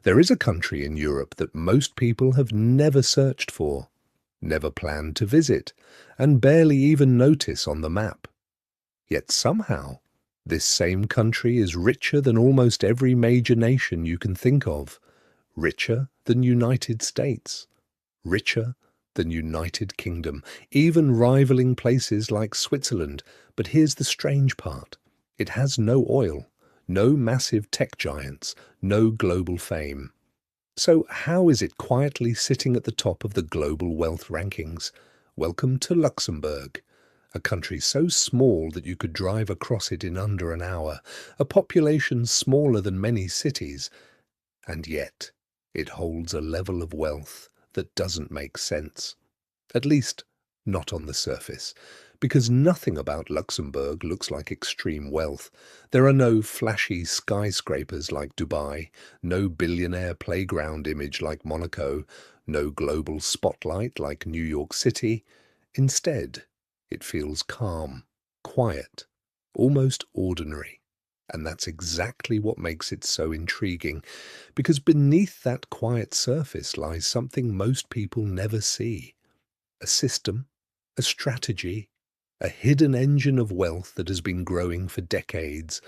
There is a country in Europe that most people have never searched for, never planned to visit, and barely even notice on the map. Yet somehow, this same country is richer than almost every major nation you can think of, richer than United States, richer than United Kingdom, even rivaling places like Switzerland. But here's the strange part. It has no oil, no massive tech giants, no global fame. So how is it quietly sitting at the top of the global wealth rankings? Welcome to Luxembourg, a country so small that you could drive across it in under an hour, a population smaller than many cities, and yet it holds a level of wealth that doesn't make sense. At least, not on the surface, because nothing about Luxembourg looks like extreme wealth. There are no flashy skyscrapers like Dubai, no billionaire playground image like Monaco, no global spotlight like New York City. Instead, it feels calm, quiet, almost ordinary. And that's exactly what makes it so intriguing, because beneath that quiet surface lies something most people never see. A system, a strategy, a hidden engine of wealth that has been growing for decades,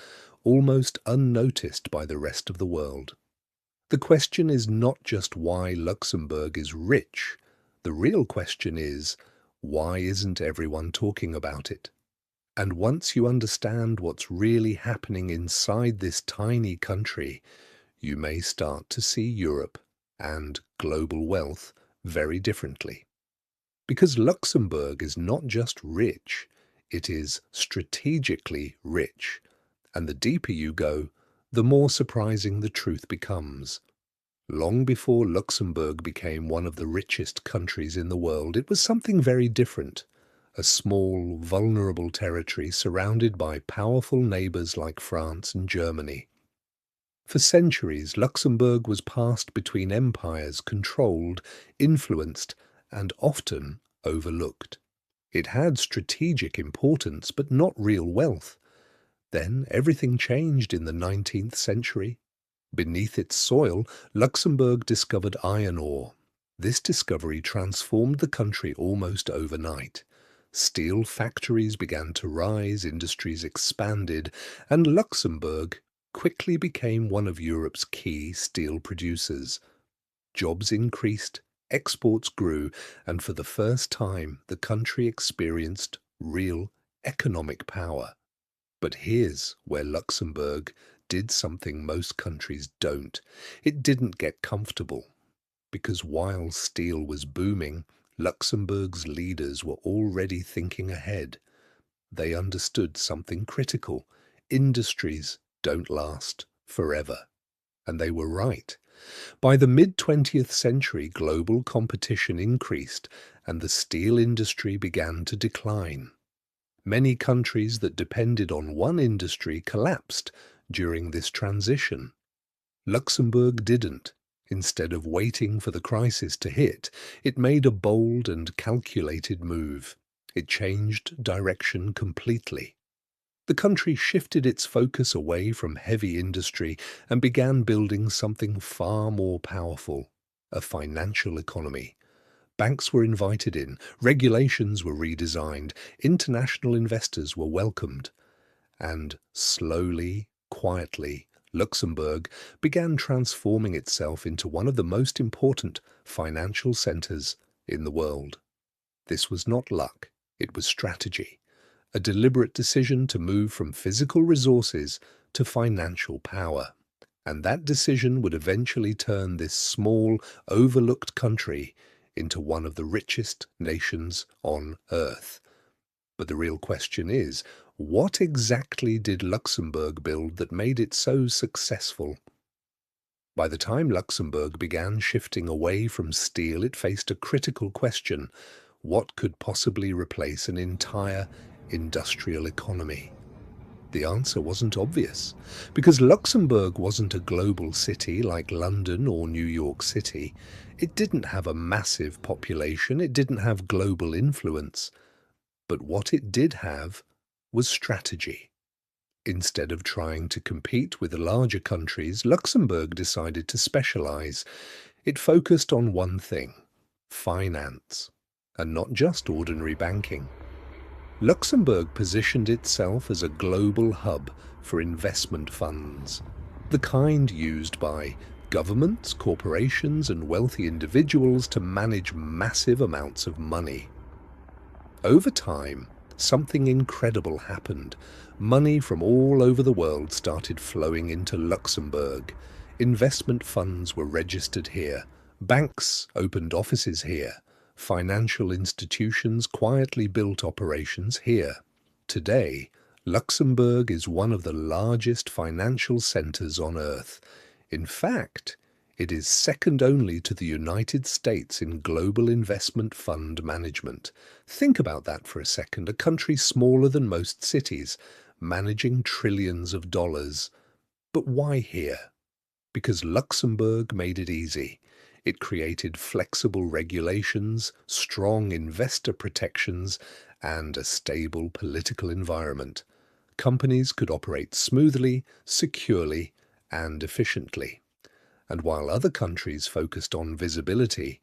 almost unnoticed by the rest of the world. The question is not just why Luxembourg is rich. The real question is, why isn't everyone talking about it? And once you understand what's really happening inside this tiny country, you may start to see Europe and global wealth very differently. Because Luxembourg is not just rich, it is strategically rich. And the deeper you go, the more surprising the truth becomes. Long before Luxembourg became one of the richest countries in the world, it was something very different. A small, vulnerable territory surrounded by powerful neighbours like France and Germany. For centuries, Luxembourg was passed between empires, controlled, influenced, and often overlooked. It had strategic importance, but not real wealth. Then everything changed in the 19th century. Beneath its soil, Luxembourg discovered iron ore. This discovery transformed the country almost overnight. Steel factories began to rise, industries expanded, and Luxembourg quickly became one of Europe's key steel producers. Jobs increased, exports grew, and for the first time the country experienced real economic power. But here's where Luxembourg did something most countries don't. It didn't get comfortable. Because while steel was booming, Luxembourg's leaders were already thinking ahead. They understood something critical. Industries don't last forever. And they were right. By the mid-20th century, global competition increased and the steel industry began to decline. Many countries that depended on one industry collapsed during this transition. Luxembourg didn't. Instead of waiting for the crisis to hit, it made a bold and calculated move. It changed direction completely. The country shifted its focus away from heavy industry and began building something far more powerful, a financial economy. Banks were invited in, regulations were redesigned, international investors were welcomed, and slowly, quietly, Luxembourg began transforming itself into one of the most important financial centers in the world. This was not luck, it was strategy, a deliberate decision to move from physical resources to financial power. And that decision would eventually turn this small, overlooked country into one of the richest nations on earth. But the real question is, what exactly did Luxembourg build that made it so successful? By the time Luxembourg began shifting away from steel, it faced a critical question. What could possibly replace an entire industrial economy? The answer wasn't obvious, because Luxembourg wasn't a global city like London or New York City. It didn't have a massive population, it didn't have global influence. But what it did have was strategy. Instead of trying to compete with the larger countries, Luxembourg decided to specialize. It focused on one thing: finance, and not just ordinary banking. Luxembourg positioned itself as a global hub for investment funds, the kind used by governments, corporations, and wealthy individuals to manage massive amounts of money. Over time, something incredible happened. Money from all over the world started flowing into Luxembourg. Investment funds were registered here. Banks opened offices here. Financial institutions quietly built operations here. Today, Luxembourg is one of the largest financial centers on Earth. In fact, it is second only to the United States in global investment fund management. Think about that for a second. A country smaller than most cities, managing trillions of dollars. But why here? Because Luxembourg made it easy. It created flexible regulations, strong investor protections, and a stable political environment. Companies could operate smoothly, securely, and efficiently. And while other countries focused on visibility,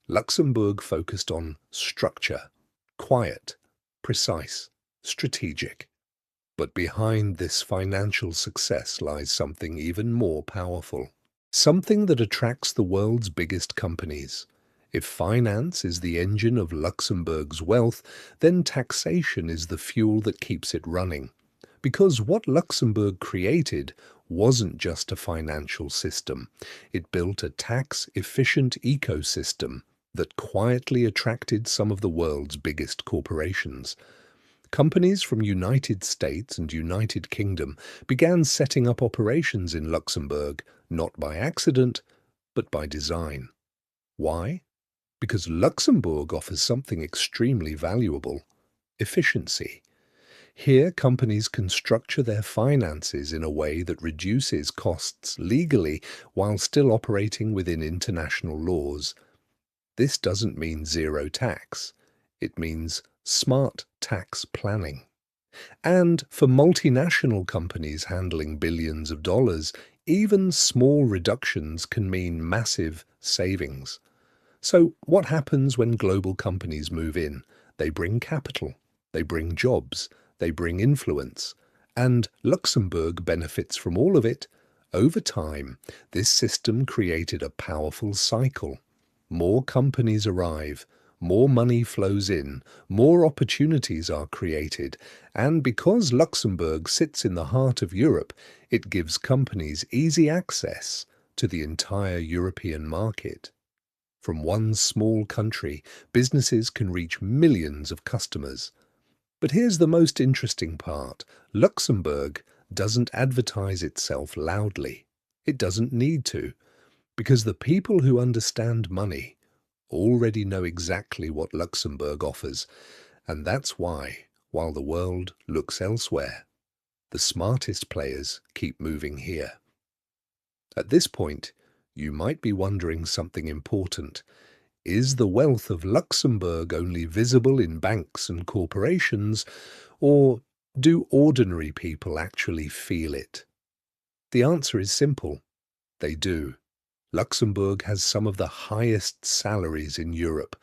Luxembourg focused on structure: quiet, precise, strategic. But behind this financial success lies something even more powerful. Something that attracts the world's biggest companies. If finance is the engine of Luxembourg's wealth, then taxation is the fuel that keeps it running. Because what Luxembourg created wasn't just a financial system. It built a tax-efficient ecosystem that quietly attracted some of the world's biggest corporations. Companies from United States and United Kingdom began setting up operations in Luxembourg, not by accident, but by design. Why? Because Luxembourg offers something extremely valuable: efficiency. Here, companies can structure their finances in a way that reduces costs legally while still operating within international laws. This doesn't mean zero tax. It means smart tax planning. And for multinational companies handling billions of dollars, even small reductions can mean massive savings. So what happens when global companies move in? They bring capital, they bring jobs, they bring influence, and Luxembourg benefits from all of it. Over time, this system created a powerful cycle. More companies arrive, more money flows in, more opportunities are created, and because Luxembourg sits in the heart of Europe, it gives companies easy access to the entire European market. From one small country, businesses can reach millions of customers. But here's the most interesting part. Luxembourg doesn't advertise itself loudly. It doesn't need to, because the people who understand money already know exactly what Luxembourg offers, and that's why, while the world looks elsewhere, the smartest players keep moving here. At this point, you might be wondering something important. Is the wealth of Luxembourg only visible in banks and corporations, or do ordinary people actually feel it? The answer is simple. They do. Luxembourg has some of the highest salaries in Europe.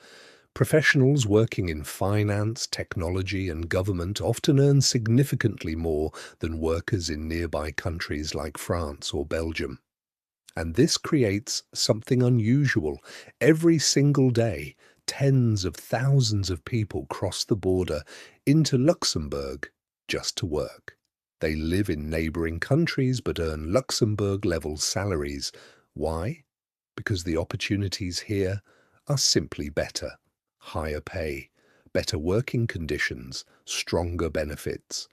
Professionals working in finance, technology, and government often earn significantly more than workers in nearby countries like France or Belgium. And this creates something unusual. Every single day, tens of thousands of people cross the border into Luxembourg just to work. They live in neighboring countries but earn Luxembourg-level salaries. Why? Because the opportunities here are simply better. Higher pay, better working conditions, stronger benefits.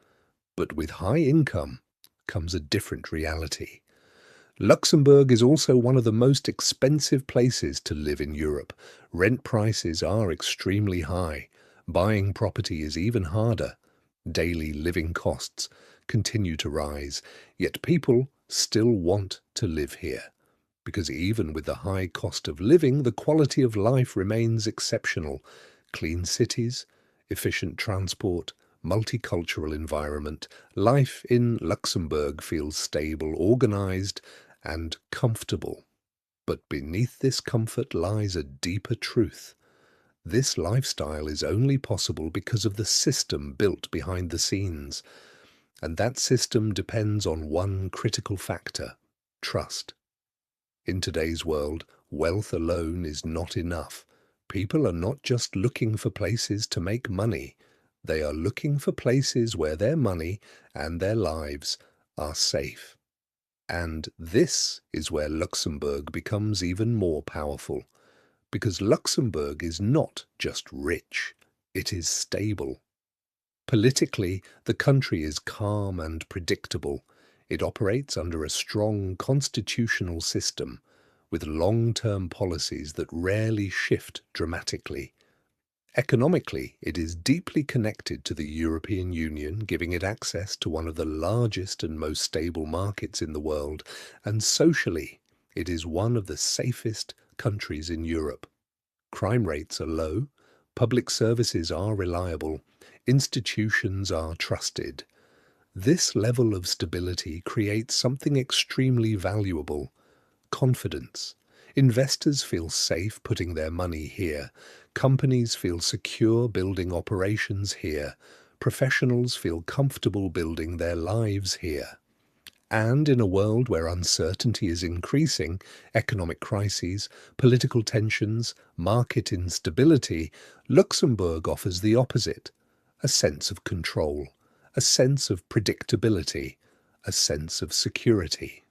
But with high income comes a different reality. Luxembourg is also one of the most expensive places to live in Europe. Rent prices are extremely high. Buying property is even harder. Daily living costs continue to rise, yet people still want to live here. Because even with the high cost of living, the quality of life remains exceptional. Clean cities, efficient transport, multicultural environment, life in Luxembourg feels stable, organized, and comfortable. But beneath this comfort lies a deeper truth. This lifestyle is only possible because of the system built behind the scenes, and that system depends on one critical factor: trust. In today's world, wealth alone is not enough. People are not just looking for places to make money. They are looking for places where their money and their lives are safe. And this is where Luxembourg becomes even more powerful, because Luxembourg is not just rich, it is stable. Politically, the country is calm and predictable. It operates under a strong constitutional system, with long-term policies that rarely shift dramatically. Economically, it is deeply connected to the European Union, giving it access to one of the largest and most stable markets in the world, and socially, it is one of the safest countries in Europe. Crime rates are low, public services are reliable, institutions are trusted. This level of stability creates something extremely valuable: confidence. Investors feel safe putting their money here. Companies feel secure building operations here. Professionals feel comfortable building their lives here. And in a world where uncertainty is increasing, economic crises, political tensions, market instability, Luxembourg offers the opposite: a sense of control, a sense of predictability, a sense of security.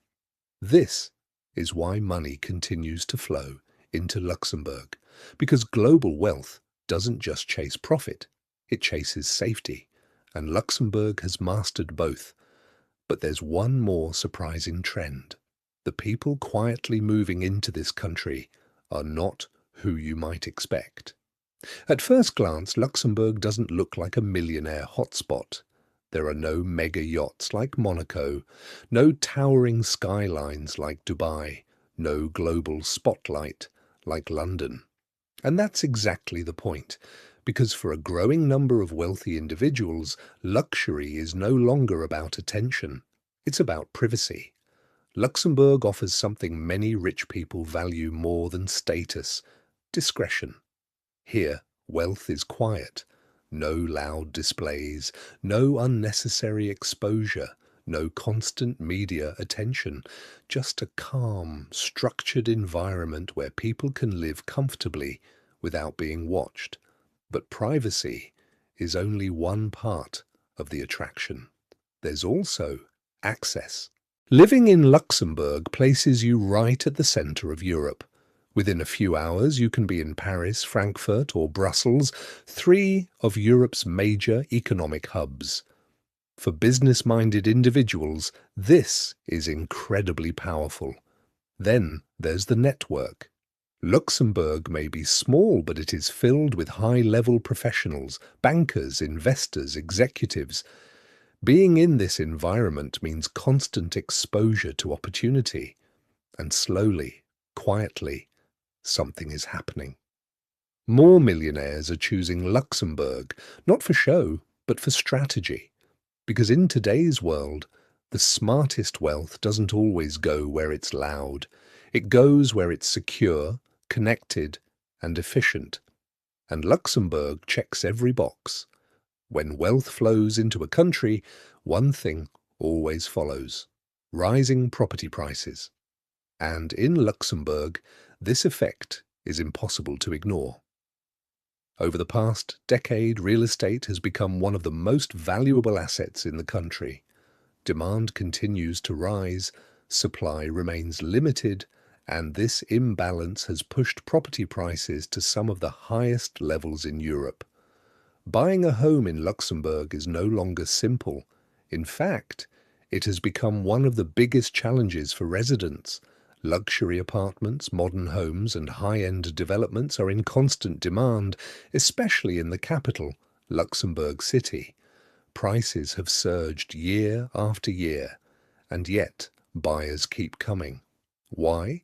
This is why money continues to flow into Luxembourg, because global wealth doesn't just chase profit, it chases safety, and Luxembourg has mastered both. But there's one more surprising trend. The people quietly moving into this country are not who you might expect. At first glance, Luxembourg doesn't look like a millionaire hotspot. There are no mega yachts like Monaco, no towering skylines like Dubai, no global spotlight like London. And that's exactly the point, because for a growing number of wealthy individuals, luxury is no longer about attention. It's about privacy. Luxembourg offers something many rich people value more than status: discretion. Here, wealth is quiet. No loud displays, no unnecessary exposure, no constant media attention, just a calm, structured environment where people can live comfortably without being watched. But privacy is only one part of the attraction. There's also access. Living in Luxembourg places you right at the center of Europe. Within a few hours, you can be in Paris, Frankfurt, or Brussels, three of Europe's major economic hubs. For business-minded individuals, this is incredibly powerful. Then there's the network. Luxembourg may be small, but it is filled with high-level professionals, bankers, investors, executives. Being in this environment means constant exposure to opportunity. And slowly, quietly, something is happening. More millionaires are choosing Luxembourg, not for show, but for strategy. Because in today's world, the smartest wealth doesn't always go where it's loud. It goes where it's secure, connected, and efficient. And Luxembourg checks every box. When wealth flows into a country, one thing always follows: rising property prices. And in Luxembourg, this effect is impossible to ignore. Over the past decade, real estate has become one of the most valuable assets in the country. Demand continues to rise, supply remains limited, and this imbalance has pushed property prices to some of the highest levels in Europe. Buying a home in Luxembourg is no longer simple. In fact, it has become one of the biggest challenges for residents. Luxury apartments, modern homes, and high-end developments are in constant demand, especially in the capital, Luxembourg City. Prices have surged year after year, and yet buyers keep coming. Why?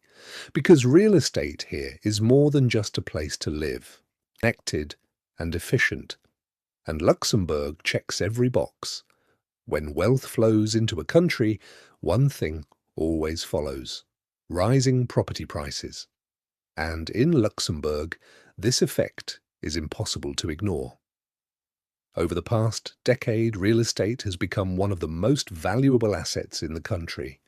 Because real estate here is more than just a place to live, connected and efficient. And Luxembourg checks every box. When wealth flows into a country, one thing always follows: rising property prices. And in Luxembourg, this effect is impossible to ignore. Over the past decade, real estate has become one of the most valuable assets in the country.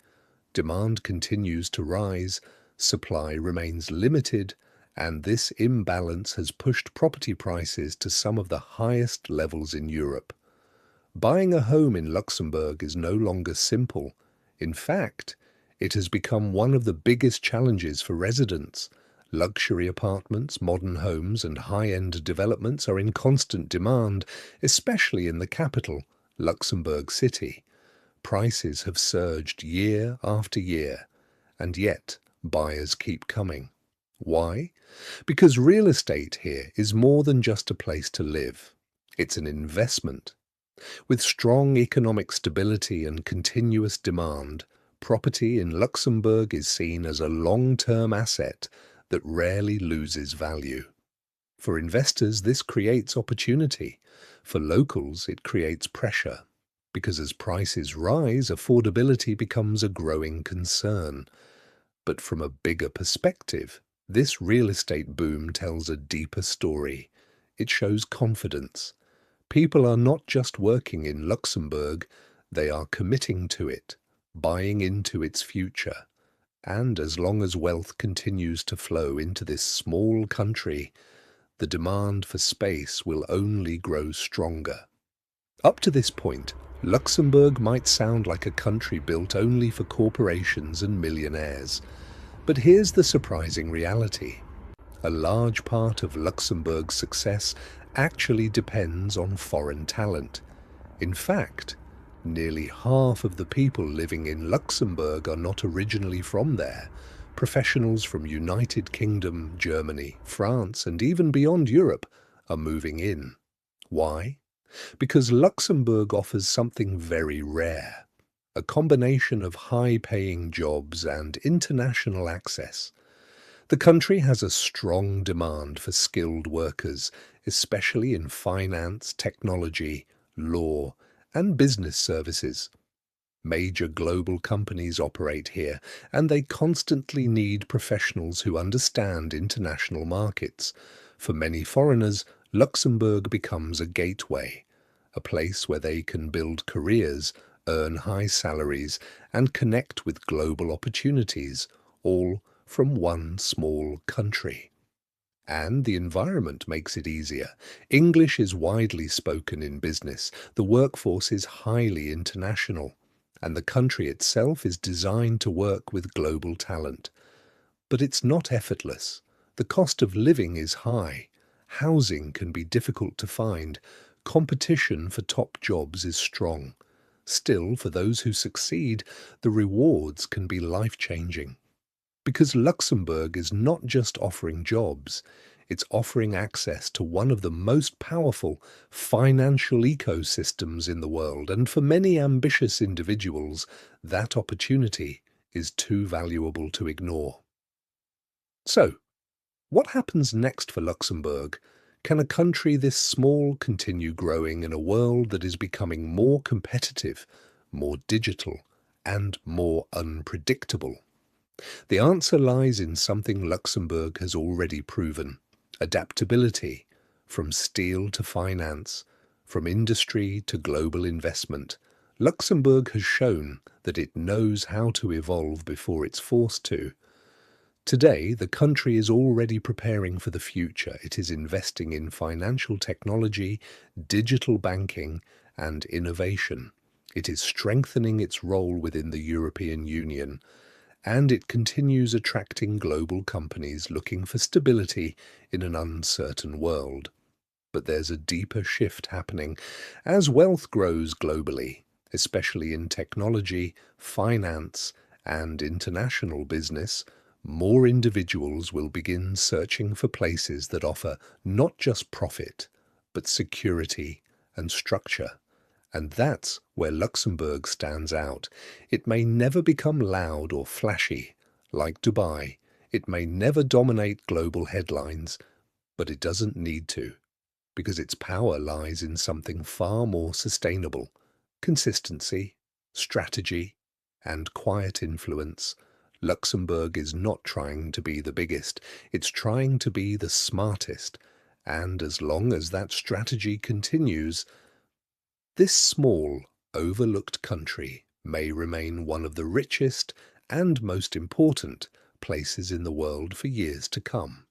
Demand continues to rise, supply remains limited, and this imbalance has pushed property prices to some of the highest levels in Europe. Buying a home in Luxembourg is no longer simple. In fact, it has become one of the biggest challenges for residents. Luxury apartments, modern homes, and high-end developments are in constant demand, especially in the capital, Luxembourg City. Prices have surged year after year, and yet buyers keep coming. Why? Because real estate here is more than just a place to live. It's an investment. With strong economic stability and continuous demand, property in Luxembourg is seen as a long-term asset that rarely loses value. For investors, this creates opportunity. For locals, it creates pressure. Because as prices rise, affordability becomes a growing concern. But from a bigger perspective, this real estate boom tells a deeper story. It shows confidence. People are not just working in Luxembourg, they are committing to it, buying into its future. And as long as wealth continues to flow into this small country, the demand for space will only grow stronger. Up to this point, Luxembourg might sound like a country built only for corporations and millionaires. But here's the surprising reality. A large part of Luxembourg's success actually depends on foreign talent. In fact, nearly half of the people living in Luxembourg are not originally from there. Professionals from United Kingdom, Germany, France, and even beyond Europe are moving in. Why? Because Luxembourg offers something very rare: a combination of high-paying jobs and international access. The country has a strong demand for skilled workers, especially in finance, technology, law, and business services. Major global companies operate here, and they constantly need professionals who understand international markets. For many foreigners, Luxembourg becomes a gateway, a place where they can build careers, earn high salaries, and connect with global opportunities, all from one small country. And the environment makes it easier. English is widely spoken in business, the workforce is highly international, and the country itself is designed to work with global talent. But it's not effortless. The cost of living is high. Housing can be difficult to find. Competition for top jobs is strong. Still, for those who succeed, the rewards can be life-changing. Because Luxembourg is not just offering jobs, it's offering access to one of the most powerful financial ecosystems in the world, and for many ambitious individuals, that opportunity is too valuable to ignore. So, what happens next for Luxembourg? Can a country this small continue growing in a world that is becoming more competitive, more digital, and more unpredictable? The answer lies in something Luxembourg has already proven: adaptability. From steel to finance, from industry to global investment, Luxembourg has shown that it knows how to evolve before it's forced to. Today, the country is already preparing for the future. It is investing in financial technology, digital banking, and innovation. It is strengthening its role within the European Union, and it continues attracting global companies looking for stability in an uncertain world. But there's a deeper shift happening. As wealth grows globally, especially in technology, finance, and international business, more individuals will begin searching for places that offer not just profit, but security and structure. And that's where Luxembourg stands out. It may never become loud or flashy, like Dubai. It may never dominate global headlines, but it doesn't need to. because its power lies in something far more sustainable: consistency, strategy, and quiet influence. Luxembourg is not trying to be the biggest, it's trying to be the smartest, and as long as that strategy continues, this small, overlooked country may remain one of the richest and most important places in the world for years to come.